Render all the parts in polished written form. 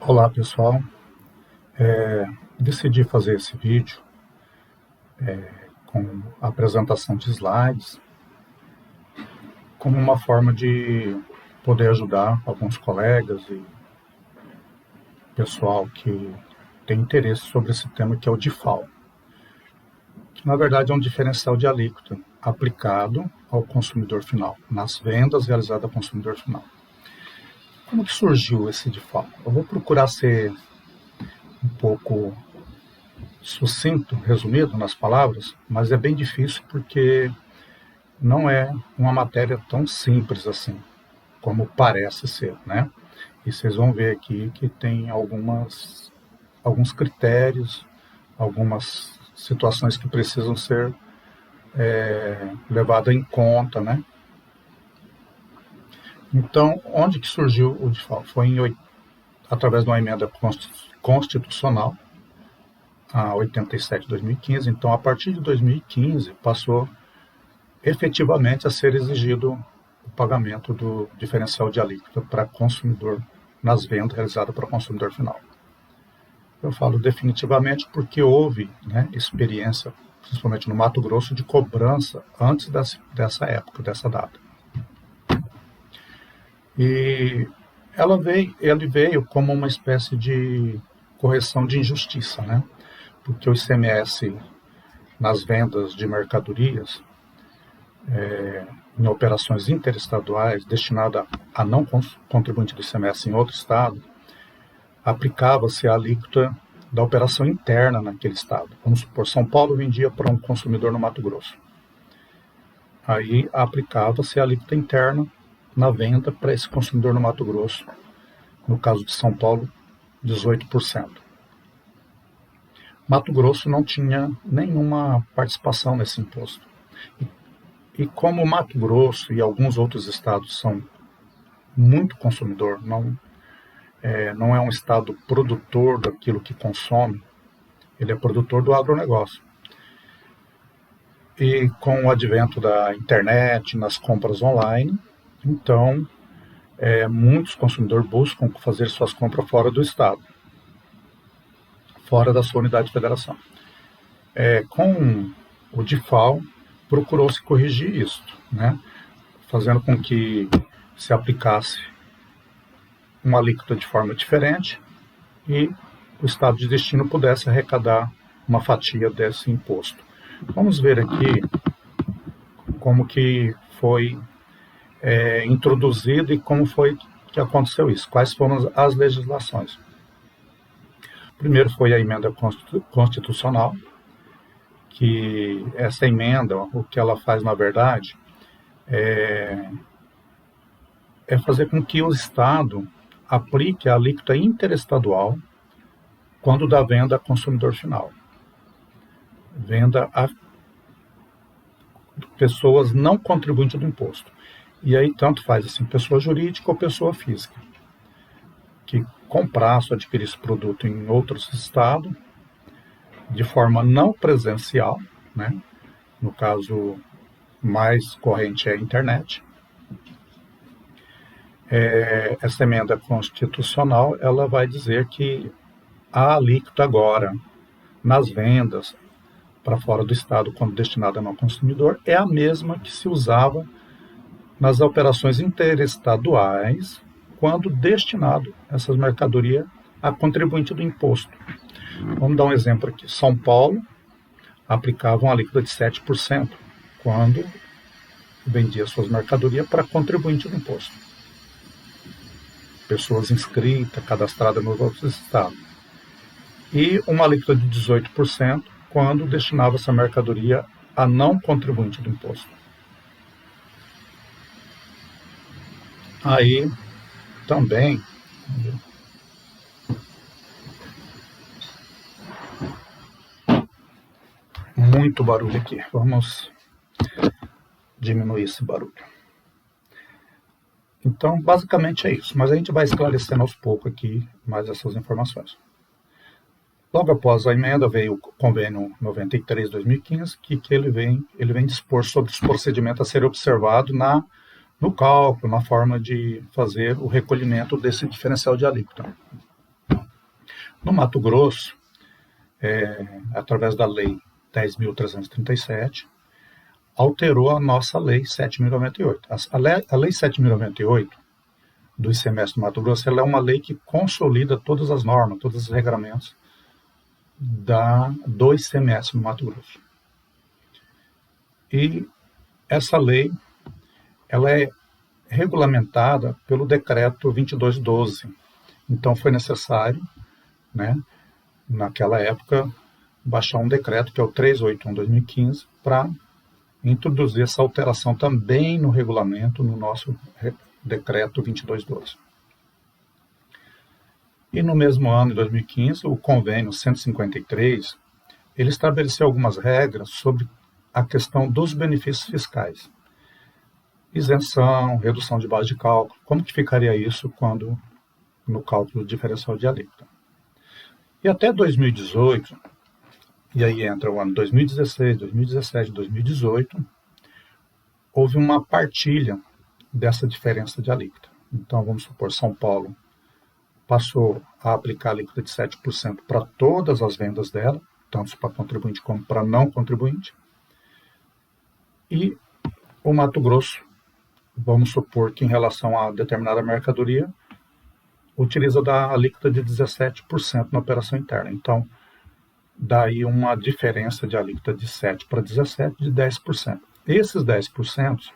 Olá pessoal, decidi fazer esse vídeo com a apresentação de slides como uma forma de poder ajudar alguns colegas e pessoal que tem interesse sobre esse tema, que é o DIFAL, que na verdade é um diferencial de alíquota aplicado ao consumidor final, nas vendas realizadas ao consumidor final. Como que surgiu esse DIFAL? Eu vou procurar ser um pouco sucinto, resumido nas palavras, mas é bem difícil porque não é uma matéria tão simples assim, como parece ser, né? E vocês vão ver aqui que tem alguns critérios, algumas situações que precisam ser levadas em conta, né? Então, onde que surgiu o DIFAL? Foi através de uma emenda constitucional, a 87 de 2015. Então, a partir de 2015, passou efetivamente a ser exigido o pagamento do diferencial de alíquota para consumidor, nas vendas realizadas para o consumidor final. Eu falo definitivamente porque houve, né, experiência, principalmente no Mato Grosso, de cobrança antes dessa época, dessa data. E ele veio como uma espécie de correção de injustiça, né? Porque o ICMS nas vendas de mercadorias, em operações interestaduais, destinada a não contribuinte do ICMS em outro estado, aplicava-se a alíquota da operação interna naquele estado. Vamos supor, São Paulo vendia para um consumidor no Mato Grosso. Aí aplicava-se a alíquota interna na venda para esse consumidor no Mato Grosso. No caso de São Paulo, 18%. Mato Grosso não tinha nenhuma participação nesse imposto. E como Mato Grosso e alguns outros estados são muito consumidor, não é um estado produtor daquilo que consome, ele é produtor do agronegócio. E com o advento da internet, nas compras online, então muitos consumidores buscam fazer suas compras fora do estado, fora da sua unidade de federação. Com o DIFAL, procurou-se corrigir isso, né? Fazendo com que se aplicasse uma alíquota de forma diferente e o estado de destino pudesse arrecadar uma fatia desse imposto. Vamos ver aqui como que foi introduzido e como foi que aconteceu isso, quais foram as legislações. Primeiro foi a emenda constitucional, que essa emenda, o que ela faz na verdade, é fazer com que o Estado aplique a alíquota interestadual quando da venda a consumidor final. Venda a pessoas não contribuintes do imposto. E aí tanto faz assim, pessoa jurídica ou pessoa física, que comprasse ou adquirisse produto em outros estados, de forma não presencial, né? No caso mais corrente é a internet. Essa emenda constitucional, ela vai dizer que a alíquota agora, nas vendas para fora do estado, quando destinada a não consumidor, é a mesma que se usava nas operações interestaduais, quando destinado essas mercadorias a contribuinte do imposto. Vamos dar um exemplo aqui. São Paulo aplicava uma alíquota de 7% quando vendia suas mercadorias para contribuinte do imposto. Pessoas inscritas, cadastradas nos outros estados. E uma alíquota de 18% quando destinava essa mercadoria a não contribuinte do imposto. Aí também muito barulho aqui. Vamos diminuir esse barulho. Então, basicamente é isso. Mas a gente vai esclarecendo aos poucos aqui mais essas informações. Logo após a emenda veio o convênio 93 de 2015, que ele vem dispor sobre os procedimentos a serem observados no cálculo, na forma de fazer o recolhimento desse diferencial de alíquota. No Mato Grosso, através da Lei 10.337, alterou a nossa Lei 7.098. A Lei 7.098 do ICMS do Mato Grosso, ela é uma lei que consolida todas as normas, todos os regramentos do ICMS no Mato Grosso. E essa lei, ela é regulamentada pelo decreto 2212. Então foi necessário, né, naquela época, baixar um decreto, que é o 381/2015, para introduzir essa alteração também no regulamento, no nosso decreto 2212. E no mesmo ano, em 2015, o convênio 153, ele estabeleceu algumas regras sobre a questão dos benefícios fiscais. Isenção, redução de base de cálculo, como que ficaria isso quando no cálculo diferencial de alíquota. E até 2018, e aí entra o ano 2016, 2017, 2018, houve uma partilha dessa diferença de alíquota. Então, vamos supor, São Paulo passou a aplicar a alíquota de 7% para todas as vendas dela, tanto para contribuinte como para não contribuinte. E o Mato Grosso, vamos supor que em relação a determinada mercadoria, utiliza da alíquota de 17% na operação interna. Então, daí uma diferença de alíquota de 7 para 17 de 10%. Esses 10%,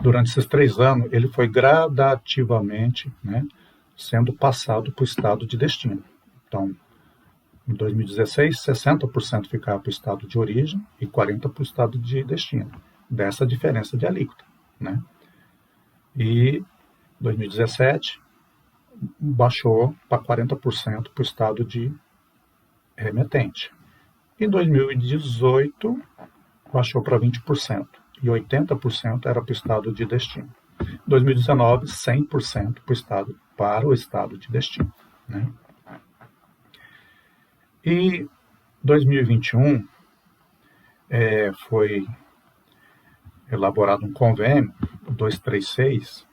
durante esses 3 anos, ele foi gradativamente, né, sendo passado para o estado de destino. Então, em 2016, 60% ficava para o estado de origem e 40% para o estado de destino, dessa diferença de alíquota, né? E 2017 baixou para 40% para o estado de remetente. Em 2018 baixou para 20% e 80% era para o estado de destino. Em 2019, 100% para o estado de destino, né? E 2021 foi elaborado um convênio, 236,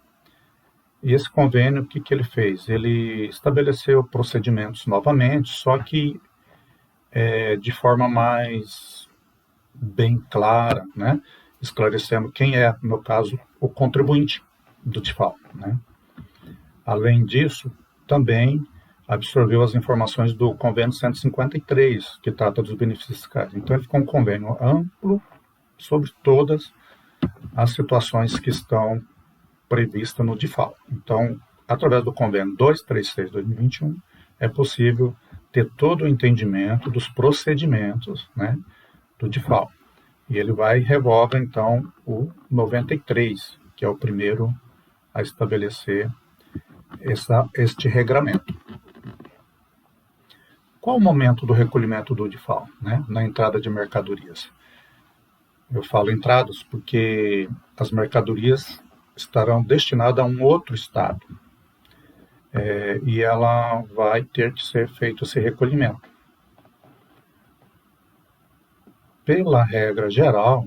e esse convênio, o que ele fez? Ele estabeleceu procedimentos novamente, só que de forma mais bem clara, né? Esclarecendo quem é, no caso, o contribuinte do DIFAL, né? Além disso, também absorveu as informações do convênio 153, que trata dos benefícios fiscais. Então, ele ficou um convênio amplo sobre todas as situações que estão previstas no DIFAL. Então, através do convênio 236/2021, é possível ter todo o entendimento dos procedimentos, né, do DIFAL. E ele vai e revoga, então, o 93, que é o primeiro a estabelecer este regramento. Qual o momento do recolhimento do DIFAL, né, na entrada de mercadorias? Eu falo entradas porque as mercadorias estarão destinadas a um outro estado e ela vai ter que ser feito esse recolhimento. Pela regra geral,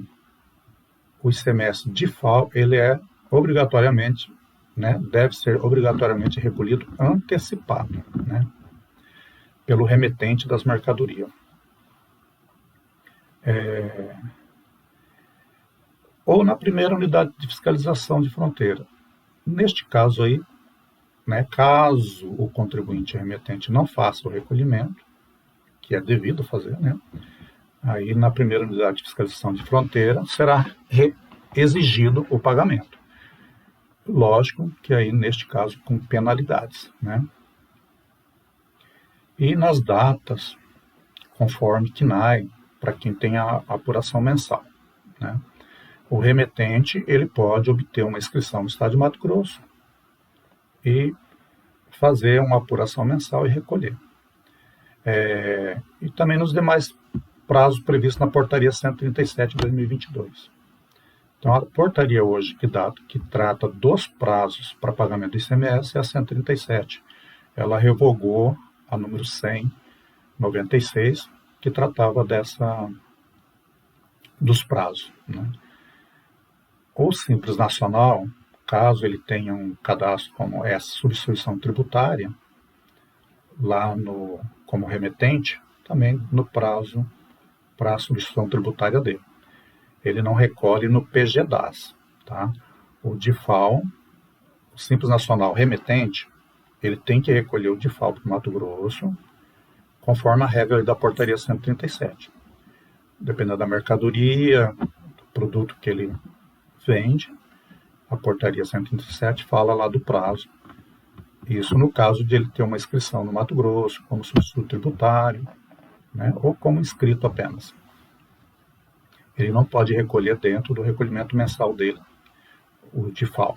o ICMS DIFAL ele é obrigatoriamente, né, deve ser obrigatoriamente recolhido antecipado, né, pelo remetente das mercadorias. Ou na primeira unidade de fiscalização de fronteira. Neste caso aí, né, caso o contribuinte remetente não faça o recolhimento, que é devido fazer, né, aí na primeira unidade de fiscalização de fronteira será exigido o pagamento. Lógico que aí, neste caso, com penalidades, né? E nas datas, conforme CNAE, para quem tem a apuração mensal, né? O remetente, ele pode obter uma inscrição no estado de Mato Grosso e fazer uma apuração mensal e recolher. E também nos demais prazos previstos na portaria 137/2022. Então, a portaria hoje que trata dos prazos para pagamento do ICMS é a 137. Ela revogou a número 100/96, que tratava dos prazos, né? O Simples Nacional, caso ele tenha um cadastro como essa substituição tributária, lá como remetente, também no prazo para a substituição tributária dele. Ele não recolhe no PGDAS, tá? O DIFAL, o Simples Nacional remetente, ele tem que recolher o DIFAL para o Mato Grosso, conforme a regra da portaria 137. Dependendo da mercadoria, do produto que ele vende, a portaria 137 fala lá do prazo. Isso no caso de ele ter uma inscrição no Mato Grosso, como substituto tributário, né, ou como inscrito apenas. Ele não pode recolher dentro do recolhimento mensal dele, o DIFAL.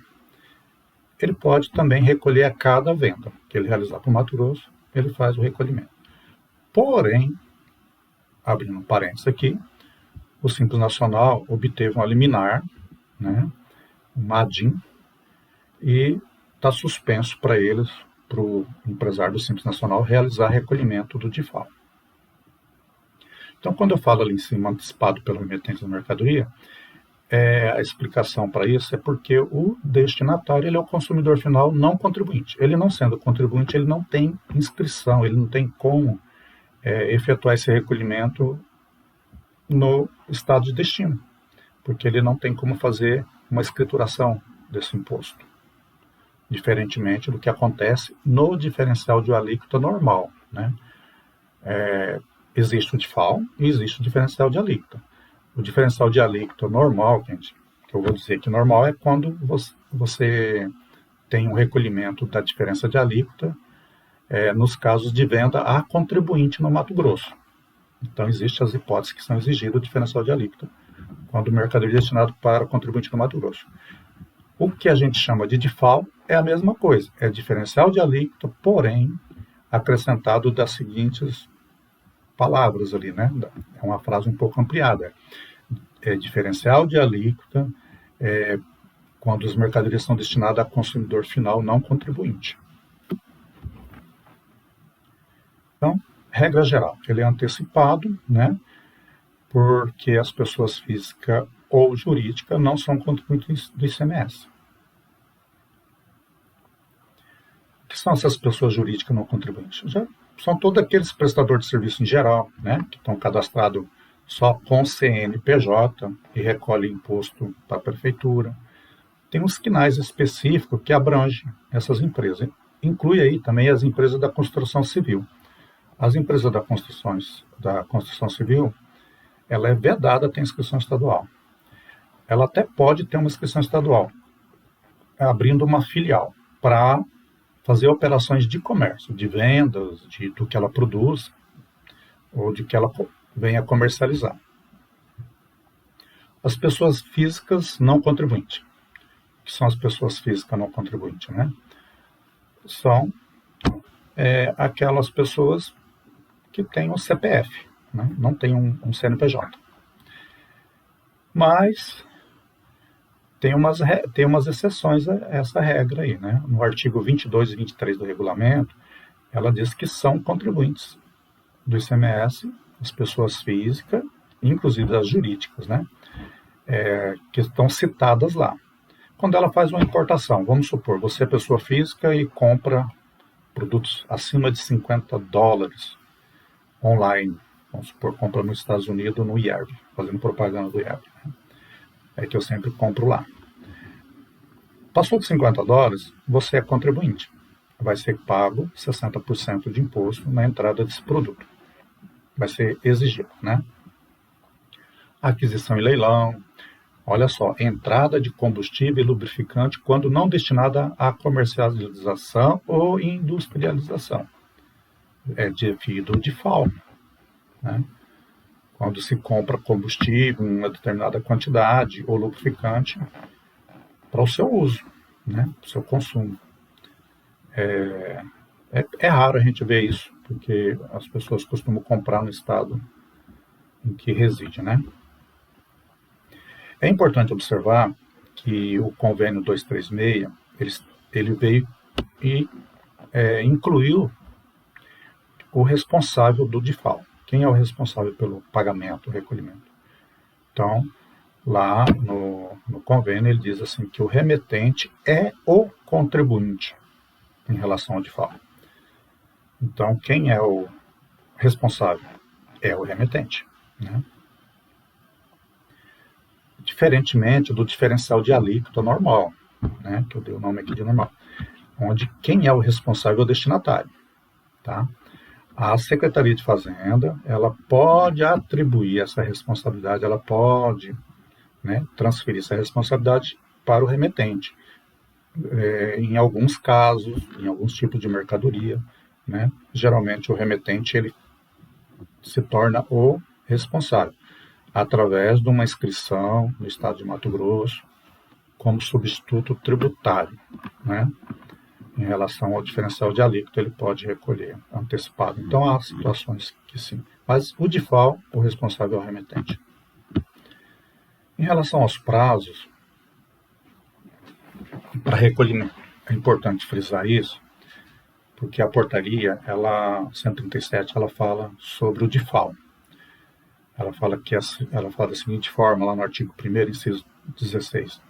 Ele pode também recolher a cada venda que ele realizar para o Mato Grosso, ele faz o recolhimento. Porém, abrindo um parênteses aqui, o Simples Nacional obteve uma liminar, né, uma ADIM, e está suspenso para eles, para o empresário do Simples Nacional, realizar recolhimento do DIFAL. Então, quando eu falo ali em cima, antecipado pelo remetente da mercadoria, a explicação para isso é porque o destinatário ele é o consumidor final não contribuinte. Ele não sendo contribuinte, ele não tem inscrição, ele não tem como efetuar esse recolhimento no estado de destino, porque ele não tem como fazer uma escrituração desse imposto, diferentemente do que acontece no diferencial de alíquota normal, né? Existe o DIFAL e existe o diferencial de alíquota. O diferencial de alíquota normal, gente, que eu vou dizer que normal é quando você tem um recolhimento da diferença de alíquota nos casos de venda a contribuinte no Mato Grosso. Então, existem as hipóteses que são exigidas o diferencial de alíquota quando o mercadoria é destinado para contribuinte no Mato Grosso. O que a gente chama de DIFAL é a mesma coisa, é diferencial de alíquota, porém acrescentado das seguintes palavras ali, né? É uma frase um pouco ampliada. Diferencial de alíquota quando as mercadorias são destinadas a consumidor final não contribuinte. Então, regra geral, ele é antecipado, né? Porque as pessoas físicas ou jurídicas não são contribuintes do ICMS. O que são essas pessoas jurídicas não contribuintes? Já são todos aqueles prestadores de serviço em geral, né, que estão cadastrados só com CNPJ e recolhem imposto para a prefeitura. Tem uns quinais específicos que abrangem essas empresas. Inclui aí também as empresas da construção civil. As empresas da construção civil, ela é vedada a ter inscrição estadual. Ela até pode ter uma inscrição estadual, abrindo uma filial para fazer operações de comércio, de vendas, do que ela produz ou de que ela venha comercializar. As pessoas físicas não contribuintes, que são as pessoas físicas não contribuintes, né? São aquelas pessoas que têm um CPF, né? Não tem um CNPJ. Mas tem umas exceções a essa regra aí, né? No artigo 22 e 23 do regulamento, ela diz que são contribuintes do ICMS, as pessoas físicas, inclusive as jurídicas, né? Que estão citadas lá. Quando ela faz uma importação, vamos supor, você é pessoa física e compra produtos acima de $50 online, vamos supor, compra nos Estados Unidos no IERB, fazendo propaganda do IERB, né? É que eu sempre compro lá. Passou de $50, você é contribuinte. Vai ser pago 60% de imposto na entrada desse produto. Vai ser exigido, né? Aquisição e leilão. Olha só, entrada de combustível e lubrificante quando não destinada à comercialização ou industrialização. É devido ao DIFAL, né? Quando se compra combustível em uma determinada quantidade ou lubrificante para o seu uso, né? Para o seu consumo. É raro a gente ver isso, porque as pessoas costumam comprar no estado em que reside, né? É importante observar que o convênio 236, ele veio e incluiu o responsável do DIFAL. Quem é o responsável pelo pagamento, recolhimento? Então, lá no convênio, ele diz assim que o remetente é o contribuinte em relação ao DIFAL. Então, quem é o responsável? É o remetente, né? Diferentemente do diferencial de alíquota normal, né, que eu dei o nome aqui de normal, onde quem é o responsável é o destinatário, tá? A Secretaria de Fazenda, ela pode atribuir essa responsabilidade, ela pode, né, transferir essa responsabilidade para o remetente, em alguns casos, em alguns tipos de mercadoria, né? Geralmente o remetente ele se torna o responsável através de uma inscrição no estado de Mato Grosso como substituto tributário, né? Em relação ao diferencial de alíquota, ele pode recolher antecipado. Então, há situações que sim. Mas o DIFAL, o responsável é o remetente. Em relação aos prazos, para recolhimento, é importante frisar isso, porque a portaria, ela 137, ela fala sobre o DIFAL. Ela fala da seguinte forma, lá no artigo 1º, inciso 16,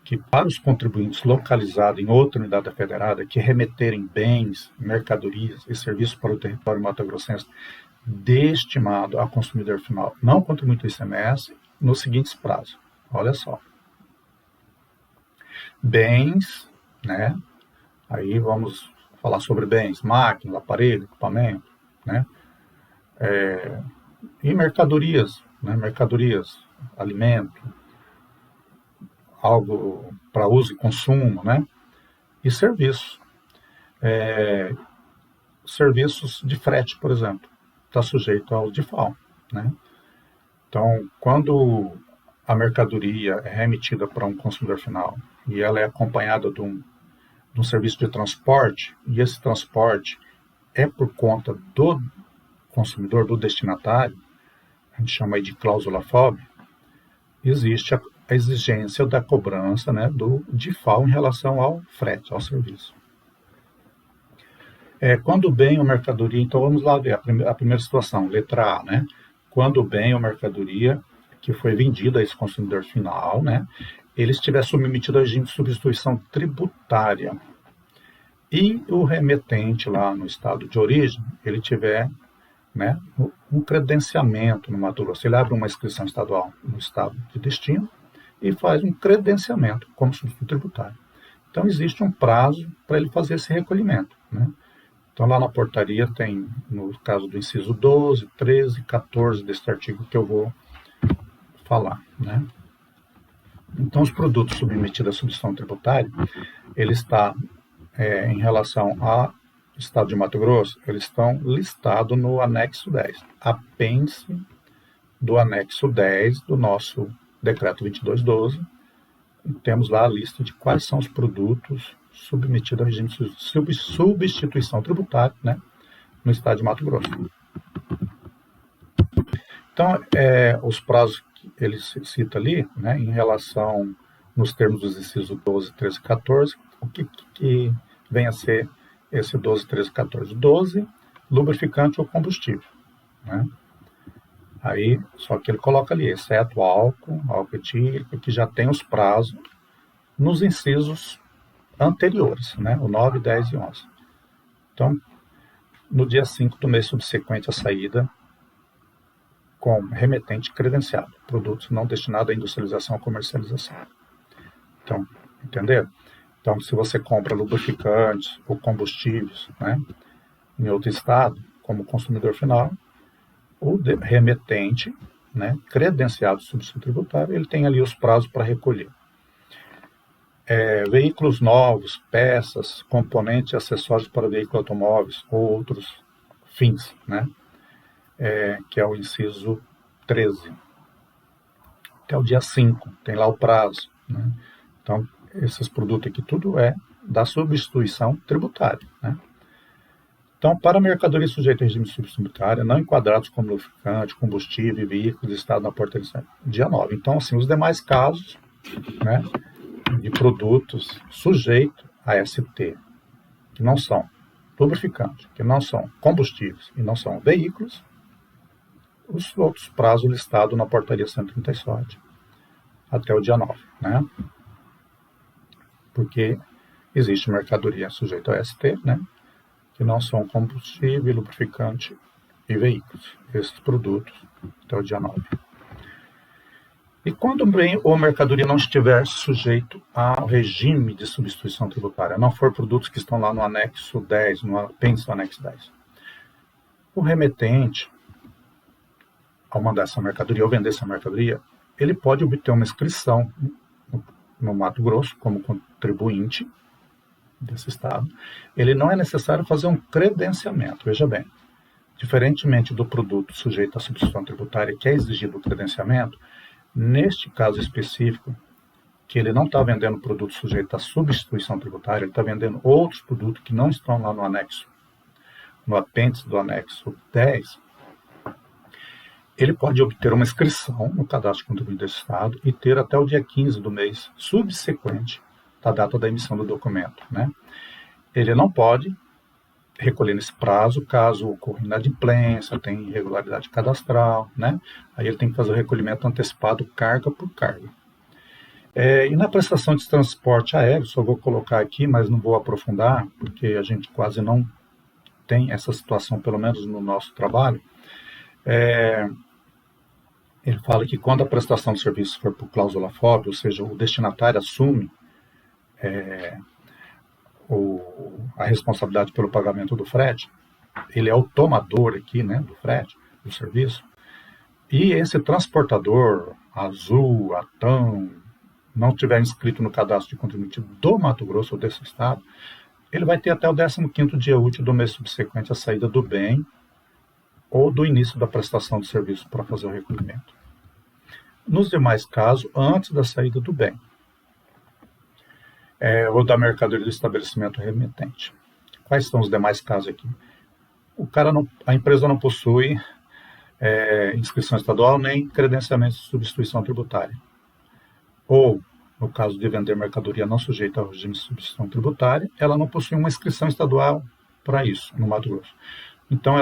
que para os contribuintes localizados em outra unidade federada que remeterem bens, mercadorias e serviços para o território mato-grossense destinado ao consumidor final não contribuinte do ICMS nos seguintes prazos. Olha só. Bens, né? Aí vamos falar sobre bens, máquinas, aparelho, equipamento, né? E mercadorias, né? Mercadorias, alimento, algo para uso e consumo, né? E serviços. Serviços de frete, por exemplo, está sujeito ao DIFAL, né? Então, quando a mercadoria é remetida para um consumidor final e ela é acompanhada de um serviço de transporte, e esse transporte é por conta do consumidor, do destinatário, a gente chama aí de cláusula FOB, existe a exigência da cobrança, né, do DIFAL em relação ao frete, ao serviço. Quando o bem ou mercadoria, então vamos lá ver a primeira situação, letra A, né? Quando o bem ou mercadoria que foi vendido a esse consumidor final, né, ele estiver submetido ao regime de substituição tributária e o remetente lá no estado de origem, ele tiver, né, um credenciamento no Mato Grosso, ele abre uma inscrição estadual no estado de destino e faz um credenciamento como substituto tributário. Então existe um prazo para ele fazer esse recolhimento, né? Então, lá na portaria tem, no caso do inciso 12, 13, 14 deste artigo que eu vou falar, né? Então, os produtos submetidos à substituição tributária, ele está, em relação ao estado de Mato Grosso, eles estão listados no anexo 10, apêndice do anexo 10 do nosso decreto 2212, e temos lá a lista de quais são os produtos submetido ao regime de substituição tributária, né, no estado de Mato Grosso. Então, os prazos que ele cita ali, né, em relação, nos termos dos incisos 12, 13 e 14, o que vem a ser esse 12, 13 e 14? 12, lubrificante ou combustível, né? Aí, só que ele coloca ali, exceto álcool etílico, que já tem os prazos nos incisos anteriores, né? O 9, 10 e 11. Então, no dia 5 do mês subsequente à saída, com remetente credenciado, produtos não destinados à industrialização ou comercialização. Então, entenderam? Então, se você compra lubrificantes ou combustíveis, né, em outro estado, como consumidor final, o remetente, né, credenciado substituto tributário, ele tem ali os prazos para recolher. Veículos novos, peças, componentes e acessórios para veículos automóveis ou outros fins, né? Que é o inciso 13. Até o dia 5, tem lá o prazo, né? Então, esses produtos aqui tudo é da substituição tributária, né? Então, para mercadorias sujeitas ao regime de substituição tributária, não enquadrados como lubrificante, combustível e veículos listados na portaria, dia 9. Então, assim, os demais casos, né, de produtos sujeitos a ST, que não são lubrificantes, que não são combustíveis e não são veículos, os outros prazos listados na portaria 137 até o dia 9, né? Porque existe mercadoria sujeita a ST, né, que não são combustível, lubrificante e veículos. Esses produtos até o dia 9. E quando o bem ou mercadoria não estiver sujeito ao regime de substituição tributária, não for produtos que estão lá no anexo 10, no apêndice do anexo 10, o remetente, ao mandar essa mercadoria ou vender essa mercadoria, ele pode obter uma inscrição no Mato Grosso como contribuinte desse estado. Ele não é necessário fazer um credenciamento, veja bem. Diferentemente do produto sujeito à substituição tributária, que é exigido o credenciamento, neste caso específico, que ele não está vendendo produto sujeito à substituição tributária, ele está vendendo outros produtos que não estão lá no anexo, no apêndice do anexo 10, ele pode obter uma inscrição no cadastro de contribuinte desse estado e ter até o dia 15 do mês subsequente da data da emissão do documento, né? Ele não pode recolher nesse prazo, caso ocorra inadimplência, tem irregularidade cadastral, né? Aí ele tem que fazer o recolhimento antecipado carga por carga. E na prestação de transporte aéreo, só vou colocar aqui, mas não vou aprofundar, porque a gente quase não tem essa situação, pelo menos no nosso trabalho. Ele fala que quando a prestação de serviço for por cláusula FOB, ou seja, o destinatário assume a responsabilidade pelo pagamento do frete, ele é o tomador aqui, né, do frete, do serviço, e esse transportador, Azul, Atam, não tiver inscrito no cadastro de contribuinte do Mato Grosso ou desse estado, ele vai ter até o 15º dia útil do mês subsequente à saída do bem ou do início da prestação de serviço para fazer o recolhimento. Nos demais casos, antes da saída do bem, ou da mercadoria do estabelecimento remetente. Quais são os demais casos aqui? A empresa não possui inscrição estadual nem credenciamento de substituição tributária. Ou, no caso de vender mercadoria não sujeita ao regime de substituição tributária, ela não possui uma inscrição estadual para isso, no Mato Grosso. Então,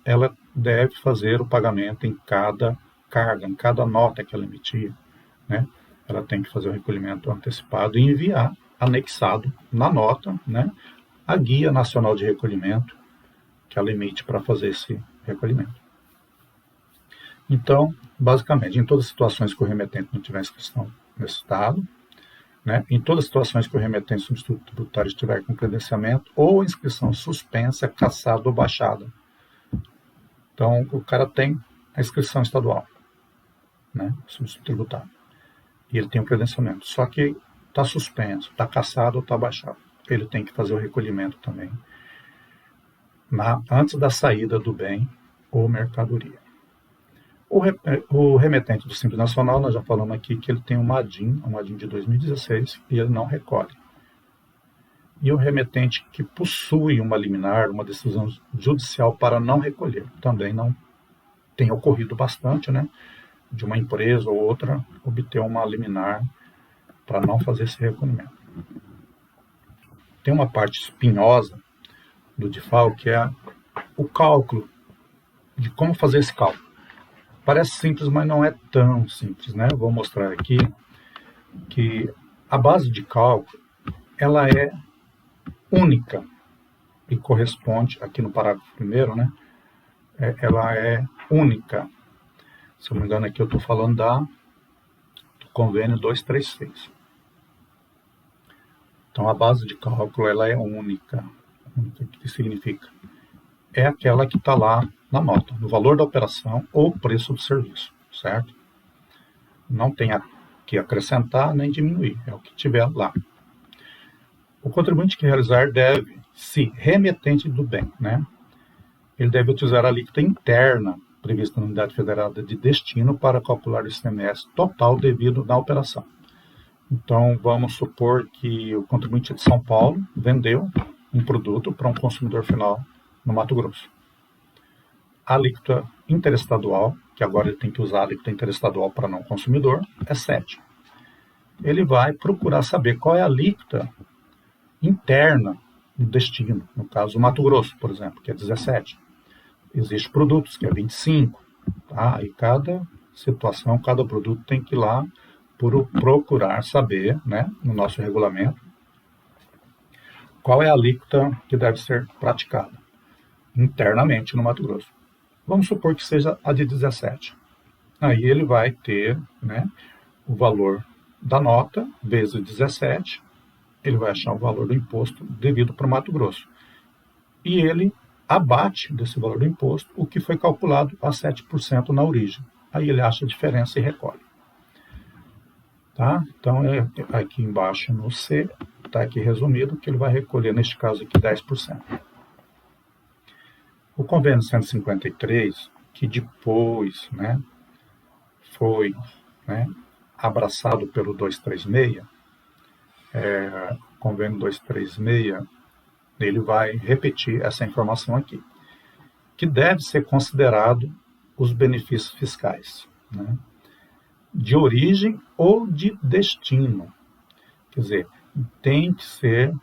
ela deve fazer o pagamento em cada carga, em cada nota que ela emitir, né? Ela tem que fazer o recolhimento antecipado e enviar, anexado na nota, né, a Guia Nacional de Recolhimento que ela emite para fazer esse recolhimento. Então, basicamente, em todas as situações que o remetente não tiver inscrição nesse estado, né, em todas as situações que o remetente substituto tributário estiver com credenciamento ou inscrição suspensa, cassada ou baixada. Então, o cara tem a inscrição estadual, né, substituto tributário, e ele tem o credenciamento, só que está suspenso, está cassado ou está baixado. Ele tem que fazer o recolhimento também antes da saída do bem ou mercadoria. O remetente do Simples Nacional, nós já falamos aqui que ele tem um MADIM de 2016, e ele não recolhe. E o remetente que possui uma liminar, uma decisão judicial para não recolher, também não tem ocorrido bastante, né? De uma empresa ou outra obter uma liminar para não fazer esse recolhimento. Tem uma parte espinhosa do DIFAL, que é o cálculo, de como fazer esse cálculo. Parece simples, mas não é tão simples, né? Eu vou mostrar aqui que a base de cálculo, ela é única e corresponde, aqui no parágrafo 1º, né? Ela é única. Se eu não me engano, aqui eu estou falando do convênio 236. Então, a base de cálculo, ela é única. O que significa? É aquela que está lá na nota, no valor da operação ou preço do serviço, certo? Não tem que acrescentar nem diminuir, é o que tiver lá. O contribuinte que realizar deve, se remetente do bem, né? Ele deve utilizar a alíquota interna prevista na Unidade Federada de Destino para calcular o ICMS total devido na operação. Então, vamos supor que o contribuinte de São Paulo vendeu um produto para um consumidor final no Mato Grosso. A alíquota interestadual, que agora ele tem que usar a alíquota interestadual para não consumidor, é 7. Ele vai procurar saber qual é a alíquota interna do destino, no caso o Mato Grosso, por exemplo, que é 17. Existem produtos que é 25, tá? E cada situação, cada produto tem que ir lá procurar saber, né, no nosso regulamento, qual é a alíquota que deve ser praticada internamente no Mato Grosso. Vamos supor que seja a de 17. Aí ele vai ter, né, o valor da nota vezes 17, ele vai achar o valor do imposto devido para o Mato Grosso. E ele abate desse valor do imposto o que foi calculado a 7% na origem. Aí ele acha a diferença e recolhe. Tá? Então, aqui embaixo no C, está aqui resumido que ele vai recolher, neste caso aqui, 10%. O convênio 153, que depois, né, foi, né, abraçado pelo 236, convênio 236, ele vai repetir essa informação aqui, que deve ser considerado os benefícios fiscais, né, de origem ou de destino. Quer dizer, tem que ser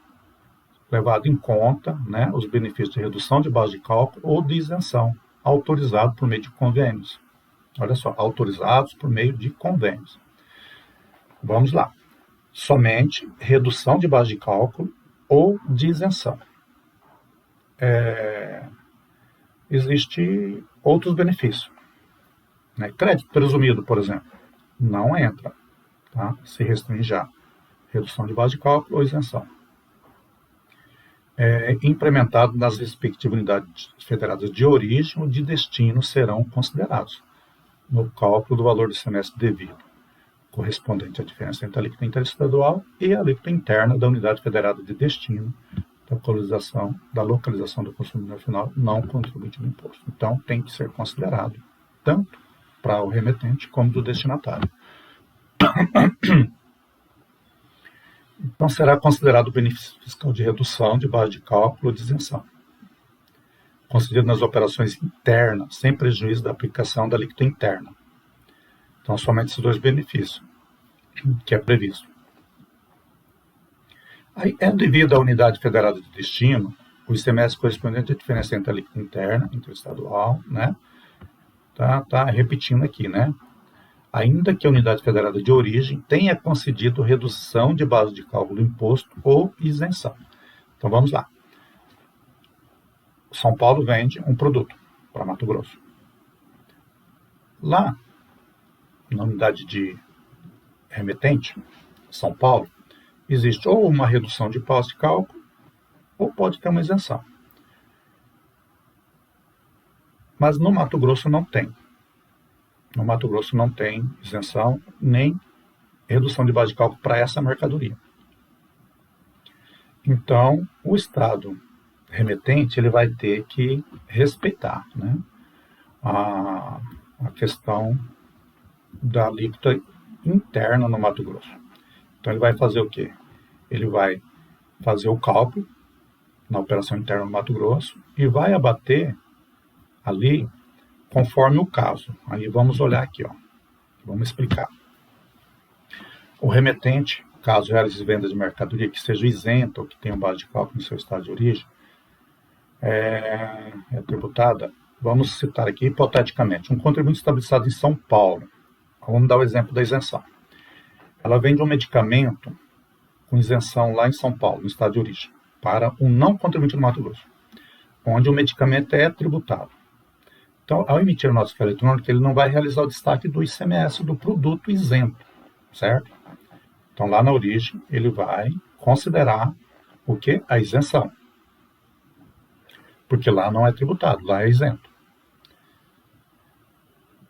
levado em conta, né, os benefícios de redução de base de cálculo ou de isenção, autorizado por meio de convênios. Olha só, autorizados por meio de convênios. Vamos lá. Somente redução de base de cálculo ou de isenção. Existem outros benefícios. Né? Crédito presumido, por exemplo, não entra. Tá? Se restringe já. Redução de base de cálculo ou isenção. Implementado nas respectivas unidades federadas de origem ou de destino serão considerados no cálculo do valor do semestre devido, correspondente à diferença entre a alíquota interestadual e a alíquota interna da unidade federada de destino da localização do consumidor final não contribuinte do imposto. Então, tem que ser considerado tanto para o remetente como do destinatário. Então, será considerado o benefício fiscal de redução de base de cálculo ou de isenção, concedido nas operações internas, sem prejuízo da aplicação da alíquota interna. Então, somente esses dois benefícios que é previsto. Aí, devido à unidade federada de destino, o ICMS correspondente à diferença entre a alíquota interna, interestadual, né? Tá repetindo aqui, né? Ainda que a unidade federada de origem tenha concedido redução de base de cálculo do imposto ou isenção. Então, vamos lá. São Paulo vende um produto para Mato Grosso. Lá, na unidade de remetente, São Paulo, existe ou uma redução de base de cálculo ou pode ter uma isenção. Mas no Mato Grosso não tem. No Mato Grosso não tem isenção nem redução de base de cálculo para essa mercadoria. Então, o Estado remetente ele vai ter que respeitar, né, a questão da alíquota interna no Mato Grosso. Então, ele vai fazer o quê? Ele vai fazer o cálculo na operação interna no Mato Grosso e vai abater ali conforme o caso. Aí vamos olhar aqui, ó. Vamos explicar. O remetente, caso realize venda de mercadoria que seja isenta ou que tenha base de cálculo no seu estado de origem, é tributada. Vamos citar aqui, hipoteticamente, um contribuinte estabelecido em São Paulo. Vamos dar o exemplo da isenção. Ela vende um medicamento com isenção lá em São Paulo, no estado de origem, para um não contribuinte do Mato Grosso, onde o medicamento é tributado. Então, ao emitir a nota fiscal eletrônica, ele não vai realizar o destaque do ICMS do produto isento, certo? Então, lá na origem, ele vai considerar o quê? A isenção. Porque lá não é tributado, lá é isento.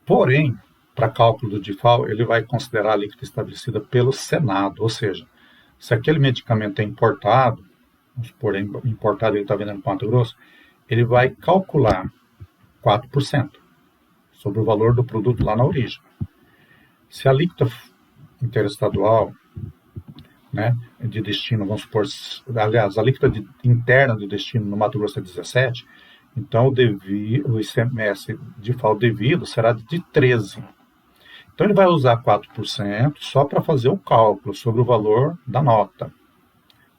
Porém, para cálculo do DIFAL, ele vai considerar a alíquota estabelecida pelo Senado, ou seja, se aquele medicamento é importado, vamos supor, importado ele está vendendo para Mato Grosso, ele vai calcular 4% sobre o valor do produto lá na origem. Se a alíquota interestadual, né, de destino, vamos supor, aliás, a alíquota interna de destino no Mato Grosso é 17%, então o ICMS de FAO devido será de 13%. Então ele vai usar 4% só para fazer o cálculo sobre o valor da nota,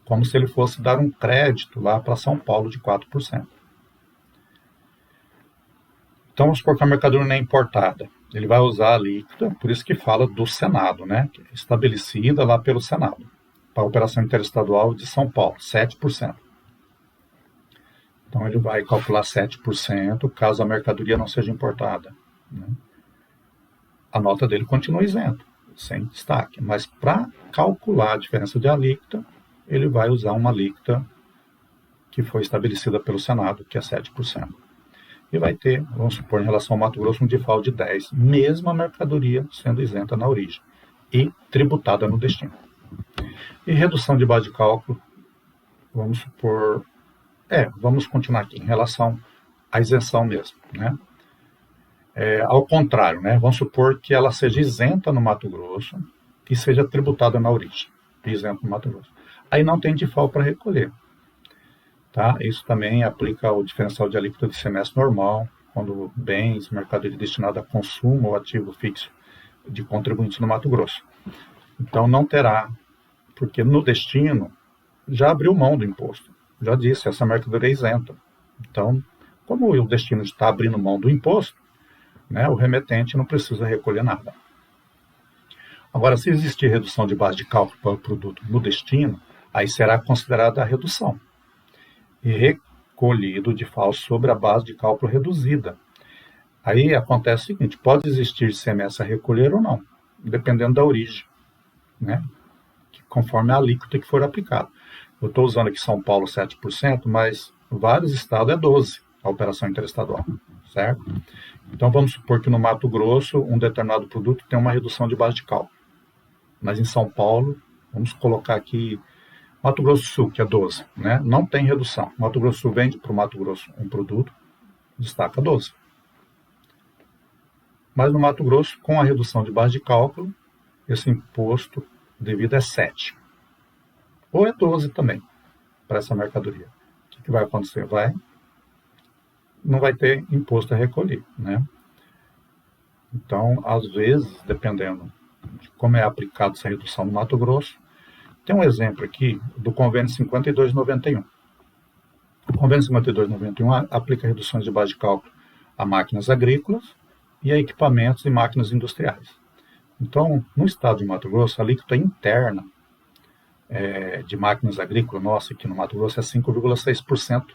como se ele fosse dar um crédito lá para São Paulo de 4%. Então, vamos supor que a mercadoria não é importada. Ele vai usar a alíquota, por isso que fala do Senado, né? Estabelecida lá pelo Senado. para a operação interestadual de São Paulo, 7%. Então, ele vai calcular 7% caso a mercadoria não seja importada, né? A nota dele continua isento, sem destaque. Mas para calcular a diferença de alíquota, ele vai usar uma alíquota que foi estabelecida pelo Senado, que é 7%. E vai ter, vamos supor, em relação ao Mato Grosso, um default de 10%, mesmo a mercadoria sendo isenta na origem e tributada no destino. E redução de base de cálculo, vamos supor, vamos continuar aqui, em relação à isenção mesmo, né? Ao contrário, né? Vamos supor que ela seja isenta no Mato Grosso e seja tributada na origem, isenta no Mato Grosso. Aí não tem default para recolher. Tá? Isso também aplica ao diferencial de alíquota de ICMS normal, quando bens, mercadoria destinada a consumo ou ativo fixo de contribuintes no Mato Grosso. Então não terá, porque no destino já abriu mão do imposto. Já disse, essa mercadoria é isenta. Então, como o destino está abrindo mão do imposto, né, o remetente não precisa recolher nada. Agora, se existir redução de base de cálculo para o produto no destino, aí será considerada a redução e recolhido de falso sobre a base de cálculo reduzida. Aí acontece o seguinte, pode existir ICMS a recolher ou não, dependendo da origem, né? Conforme a alíquota que for aplicada. Eu estou usando aqui São Paulo 7%, mas vários estados é 12% a operação interestadual, certo? Então vamos supor que no Mato Grosso um determinado produto tem uma redução de base de cálculo, mas em São Paulo, vamos colocar aqui Mato Grosso do Sul, que é 12%, né? Não tem redução. Mato Grosso do Sul vende para o Mato Grosso um produto, destaca 12%. Mas no Mato Grosso, com a redução de base de cálculo, esse imposto devido é 7%. Ou é 12% também, para essa mercadoria. O que vai acontecer? Não vai ter imposto a recolher, né? Então, às vezes, dependendo de como é aplicada essa redução no Mato Grosso, tem um exemplo aqui do convênio 5291. O convênio 5291 aplica reduções de base de cálculo a máquinas agrícolas e a equipamentos e máquinas industriais. Então, no estado de Mato Grosso, a alíquota interna de máquinas agrícolas, nossa, aqui no Mato Grosso é 5,6%,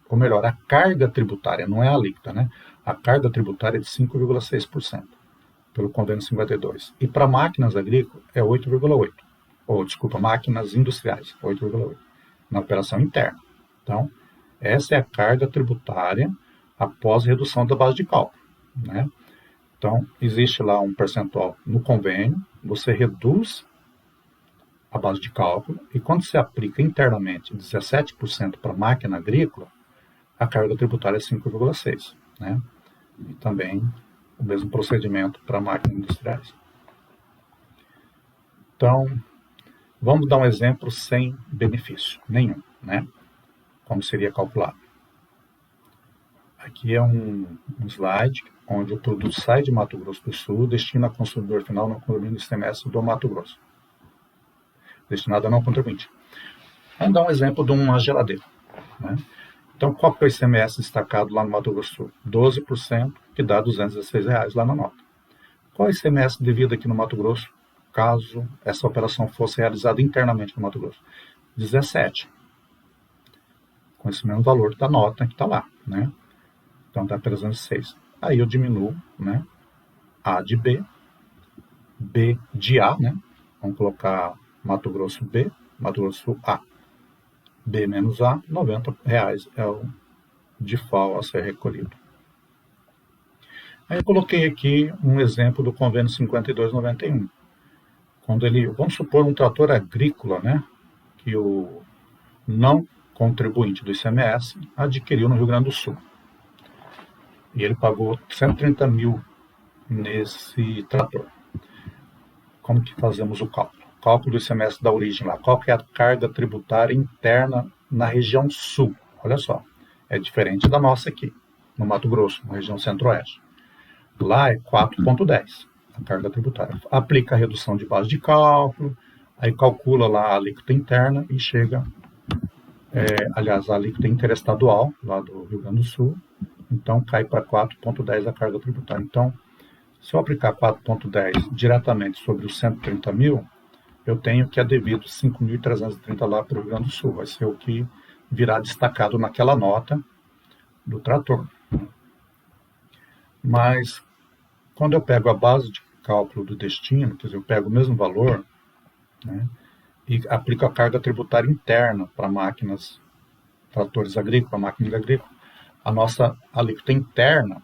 ou melhor, a carga tributária, não é a alíquota, né? A carga tributária é de 5,6%, pelo convênio 52. E para máquinas agrícolas é 8,8%. Máquinas industriais, 8,8%, na operação interna. Então, essa é a carga tributária após redução da base de cálculo, né? Então, existe lá um percentual no convênio, você reduz a base de cálculo e quando se aplica internamente 17% para máquina agrícola, a carga tributária é 5,6%, né? E também o mesmo procedimento para máquinas industriais. Então, vamos dar um exemplo sem benefício nenhum, né? Como seria calculado. Aqui é um slide onde o produto sai de Mato Grosso do Sul, destina a consumidor final no condomínio de ICMS do Mato Grosso, destinado a não contribuinte. Vamos dar um exemplo de uma geladeira, né? Então, qual que é o ICMS destacado lá no Mato Grosso do Sul? 12%, que dá R$ 216 lá na nota. Qual é o ICMS devido aqui no Mato Grosso, caso essa operação fosse realizada internamente no Mato Grosso? 17%. Com esse mesmo valor da nota que está lá, né? Então, dá 306. Aí eu diminuo, né? A de B, B de A, né? Vamos colocar Mato Grosso B, Mato Grosso A. B menos A, R$ 90 é o DIFAL a ser recolhido. Aí eu coloquei aqui um exemplo do convênio 5291. Quando ele, vamos supor um trator agrícola, né? Que o não contribuinte do ICMS adquiriu no Rio Grande do Sul. E ele pagou 130 mil nesse trator. Como que fazemos o cálculo? Cálculo do ICMS da origem lá. Qual que é a carga tributária interna na região sul? Olha só, é diferente da nossa aqui, no Mato Grosso, na região centro-oeste. Lá é 4,10 a carga tributária. Aplica a redução de base de cálculo, aí calcula lá a alíquota interna e chega, a alíquota interestadual, lá do Rio Grande do Sul, então cai para 4,10 a carga tributária. Então, se eu aplicar 4,10 diretamente sobre os 130 mil, eu tenho que é devido 5.330 lá para o Rio Grande do Sul. Vai ser o que virá destacado naquela nota do trator. Mas, quando eu pego a base de cálculo do destino, quer dizer, eu pego o mesmo valor, né, e aplico a carga tributária interna para máquinas, tratores agrícolas, máquinas agrícolas, a nossa alíquota interna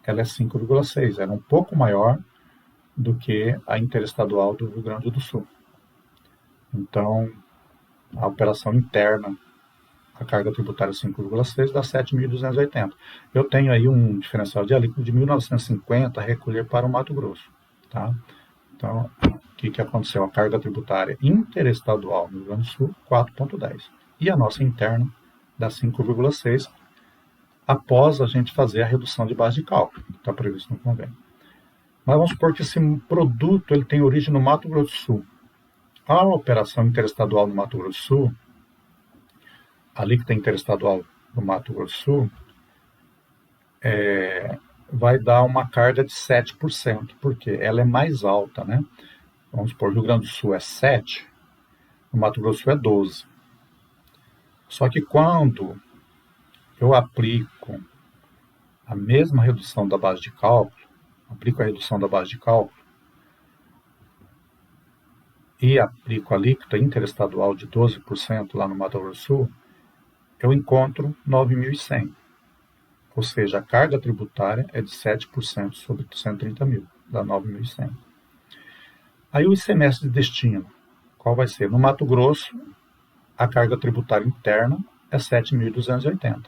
ela é 5,6, ela é um pouco maior do que a interestadual do Rio Grande do Sul. Então, a operação interna, a carga tributária 5,6 dá 7.280. Eu tenho aí um diferencial de alíquota de 1.950 a recolher para o Mato Grosso. Tá? Então, o que aconteceu? A carga tributária interestadual no Rio Grande do Sul, 4,10. E a nossa interna dá 5,6 após a gente fazer a redução de base de cálculo, que está previsto no convênio. Mas vamos supor que esse produto ele tem origem no Mato Grosso do Sul. A operação interestadual no Mato Grosso do Sul, a alíquota interestadual do Mato Grosso do Sul, vai dar uma carga de 7%, porque ela é mais alta, né? Vamos supor, o Rio Grande do Sul é 7%, no Mato Grosso do Sul é 12%. Só que quando eu aplico a mesma redução da base de cálculo, aplico a redução da base de cálculo e aplico a alíquota interestadual de 12% lá no Mato Grosso do Sul, eu encontro 9.100. Ou seja, a carga tributária é de 7% sobre 130 mil, dá 9.100. Aí o ICMS de destino, qual vai ser? No Mato Grosso, a carga tributária interna é 7.280.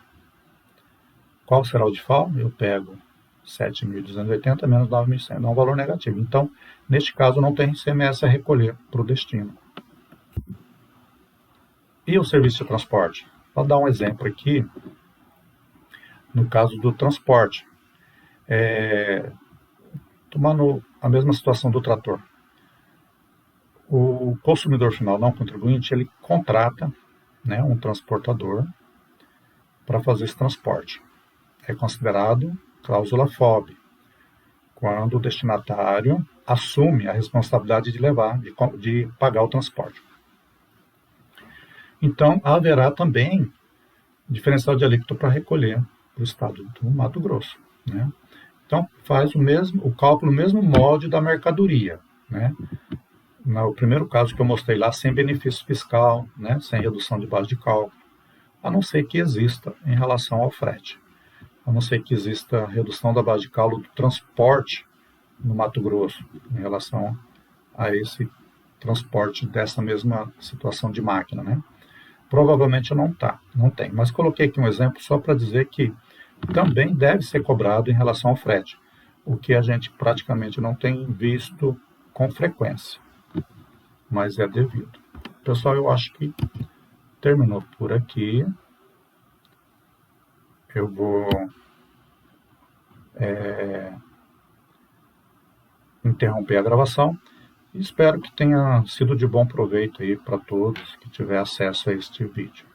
Qual será o default? Eu pego 7.280 menos 9.100, dá um valor negativo. Então, neste caso, não tem ICMS a recolher para o destino. E o serviço de transporte? Vou dar um exemplo aqui, no caso do transporte. Tomando a mesma situação do trator. O consumidor final não contribuinte, ele contrata, né, um transportador para fazer esse transporte. É considerado cláusula FOB, quando o destinatário assume a responsabilidade de levar, de pagar o transporte. Então, haverá também diferencial de alíquota para recolher para o estado do Mato Grosso, né? Então, faz o cálculo no mesmo molde da mercadoria, né? No primeiro caso que eu mostrei lá, sem benefício fiscal, né? Sem redução de base de cálculo, a não ser que exista em relação ao frete, a não ser que exista redução da base de cálculo do transporte no Mato Grosso, em relação a esse transporte dessa mesma situação de máquina, né? Provavelmente não tem, mas coloquei aqui um exemplo só para dizer que também deve ser cobrado em relação ao frete, o que a gente praticamente não tem visto com frequência, mas é devido. Pessoal, eu acho que terminou por aqui. Eu vou interromper a gravação e espero que tenha sido de bom proveito aí para todos que tiver acesso a este vídeo.